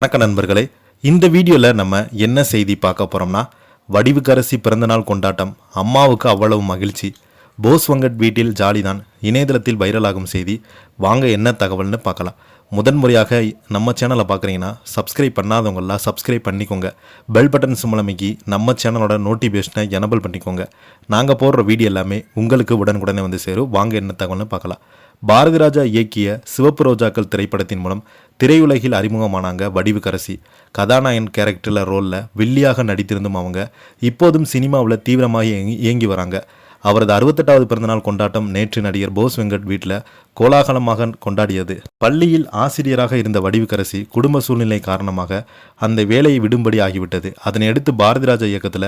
வணக்க நண்பர்களே, இந்த வீடியோவில் நம்ம என்ன செய்தி பார்க்க போகிறோம்னா, வடிவுக்கரசி பிறந்தநாள் கொண்டாட்டம், அம்மாவுக்கு அவ்வளவு மகிழ்ச்சி, போஸ் வெங்கட் வீட்டில் ஜாலிதான், இணையதளத்தில் வைரலாகும் செய்தி. வாங்க என்ன தகவல்னு பார்க்கலாம். முதன்முறையாக நம்ம சேனலை பார்க்குறீங்கன்னா சப்ஸ்கிரைப் பண்ணாதவங்களாம் சப்ஸ்கிரைப் பண்ணிக்கோங்க. பெல் பட்டன் சிம்பல் அமைக்கி நம்ம சேனலோட நோட்டிஃபிகேஷனை எனபிள் பண்ணிக்கோங்க. நாங்கள் போடுற வீடியோ எல்லாமே உங்களுக்கு உடனுக்குடனே வந்து சேரும். வாங்க என்ன தகவல்னு பார்க்கலாம். பாரதி ராஜா இயக்கிய சிவப்பு ரோஜாக்கள் திரைப்படத்தின் மூலம் திரையுலகில் அறிமுகமானாங்க வடிவுக்கரசி. கதாநாயகன் கேரக்டரில் ரோலில் வில்லியாக நடித்திருந்தும் அவங்க இப்போதும் சினிமாவில் தீவிரமாக இயங்கி வராங்க. அவரது 68வது பிறந்தநாள் கொண்டாட்டம் நேற்று நடிகர் போஸ் வெங்கட் வீட்டில் கோலாகலமாக கொண்டாடியது. பள்ளியில் ஆசிரியராக இருந்த வடிவுக்கரசி குடும்ப சூழ்நிலை காரணமாக அந்த வேலையை விடும்படி ஆகிவிட்டது. அதனையடுத்து பாரதி ராஜா இயக்கத்தில்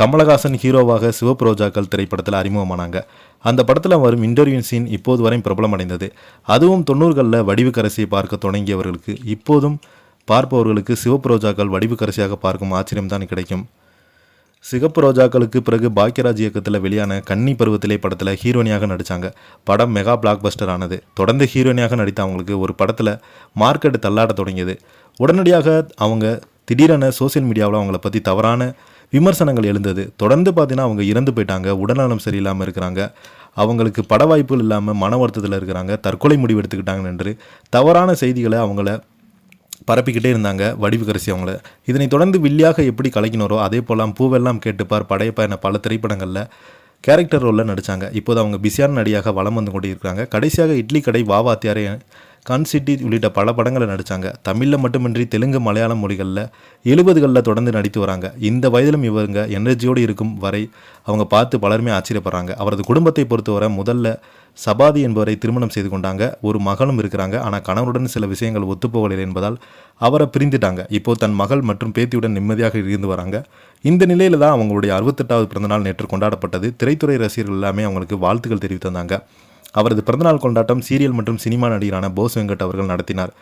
கமலஹாசன் ஹீரோவாக சிவப்பு ரோஜாக்கள் திரைப்படத்தில் அறிமுகமானாங்க. அந்த படத்தில் வரும் இன்டர்வியூ சீன் இப்போது வரை பிரபலமடைந்தது. அதுவும் 90களில் வடிவுக்கரசியை பார்க்க தொடங்கியவர்களுக்கு இப்போதும் பார்ப்பவர்களுக்கு சிவப்பு ரோஜாக்கள் வடிவுக்கரசியாக பார்க்கும் ஆச்சரியம்தான் கிடைக்கும். சிகப்பு ரோஜாக்களுக்கு பிறகு பாக்யராஜ் இயக்கத்தில் வெளியான கன்னி பருவத்திலே படத்தில் ஹீரோனியாக நடித்தாங்க. படம் மெகா பிளாக் பஸ்டர் ஆனது. தொடர்ந்து ஹீரோனியாக நடித்த அவங்களுக்கு ஒரு படத்தில் மார்க்கெட் தள்ளாட தொடங்கியது. உடனடியாக அவங்க திடீரென சோசியல் மீடியாவில் அவங்கள பற்றி தவறான விமர்சனங்கள் எழுந்தது. தொடர்ந்து பார்த்தீங்கன்னா அவங்க இறந்து போயிட்டாங்க, உடல்நலம் சரியில்லாமல் இருக்கிறாங்க, அவங்களுக்கு பட வாய்ப்புகள் இல்லாமல் மன வருத்தத்தில் இருக்கிறாங்க, தற்கொலை முடிவு எடுத்துக்கிட்டாங்கன்னு என்று தவறான செய்திகளை அவங்கள பரப்பிக்கிட்டே இருந்தாங்க வடிவுக்கரசி அவங்கள. இதனை தொடர்ந்து வில்லியாக எப்படி கலைக்கினாரோ அதே போலாம் பூவெல்லாம் கேட்டுப்பார், படையப்பா என பல திரைப்படங்களில் கேரக்டர் ரோலில் நடித்தாங்க. இப்போது அவங்க பிஸியான நடிகையாக வலம் வந்து கொண்டு இருக்கிறாங்க. கடைசியாக இட்லி கடை, வாவாத்தியாரே, கான்சிட்டி உள்ளிட்ட பல படங்களை நடித்தாங்க. தமிழில் மட்டுமின்றி தெலுங்கு, மலையாளம் மொழிகளில் 70களில் தொடர்ந்து நடித்து வராங்க. இந்த வயதிலும் இவங்க எனர்ஜியோடு இருக்கும் வரை அவங்க பார்த்து பலருமே ஆச்சரியப்படுறாங்க. அவரது குடும்பத்தை பொறுத்தவரை முதல்ல சபாதி என்பவரை திருமணம் செய்து கொண்டாங்க. ஒரு மகளும் இருக்கிறாங்க. ஆனால் கணவருடன் சில விஷயங்கள் ஒத்துப்போகவில்லை என்பதால் அவரை பிரிந்துட்டாங்க. இப்போது தன் மகள் மற்றும் பேத்தியுடன் நிம்மதியாக இருந்து வராங்க. இந்த நிலையில் தான் அவங்களுடைய 68வது பிறந்தநாள் நேற்று கொண்டாடப்பட்டது. திரைத்துறை ரசிகர்கள் எல்லாமே அவங்களுக்கு வாழ்த்துக்கள் தெரிவித்திருந்தாங்க. அவரது பிறந்தநாள் கொண்டாட்டம் சீரியல் மற்றும் சினிமா நடிகரான போஸ் வெங்கட் அவர்கள் நடத்தினார்.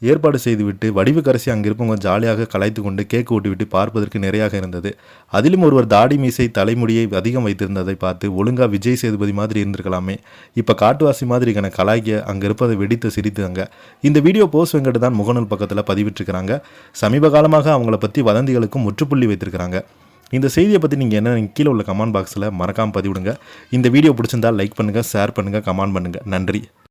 ஏற்பாடு செய்துவிட்டு வடிவுக்கரசி அங்கே இருப்பவங்க ஜாலியாக கலைத்து கொண்டு கேக் ஊட்டிவிட்டு பார்ப்பதற்கு நிறையாக இருந்தது. அதிலும் ஒருவர் தாடி மீசை தலைமுடியை அதிகம் வைத்திருந்ததை பார்த்து ஒழுங்காக விஜய் சேதுபதி மாதிரி இருந்திருக்கலாமே, இப்போ காட்டுவாசி மாதிரி என கலாய்க்க அங்கே இருப்பதை வெடித்து சிரித்தாங்க. இந்த வீடியோ போஸ் வெங்கட் தான் முகநூல் பக்கத்தில் பதிவிட்டிருக்கிறாங்க. சமீப காலமாக அவங்கள பற்றி வதந்திகளுக்கும் முற்றுப்புள்ளி வைத்திருக்கிறாங்க. இந்த செய்தியை பற்றி நீங்கள் என்ன கீழே உள்ள கமெண்ட் பாக்ஸில் மறக்காமல் பதிவிடுங்க. இந்த வீடியோ பிடிச்சிருந்தால் லைக் பண்ணுங்கள், ஷேர் பண்ணுங்கள், கமெண்ட் பண்ணுங்கள். நன்றி.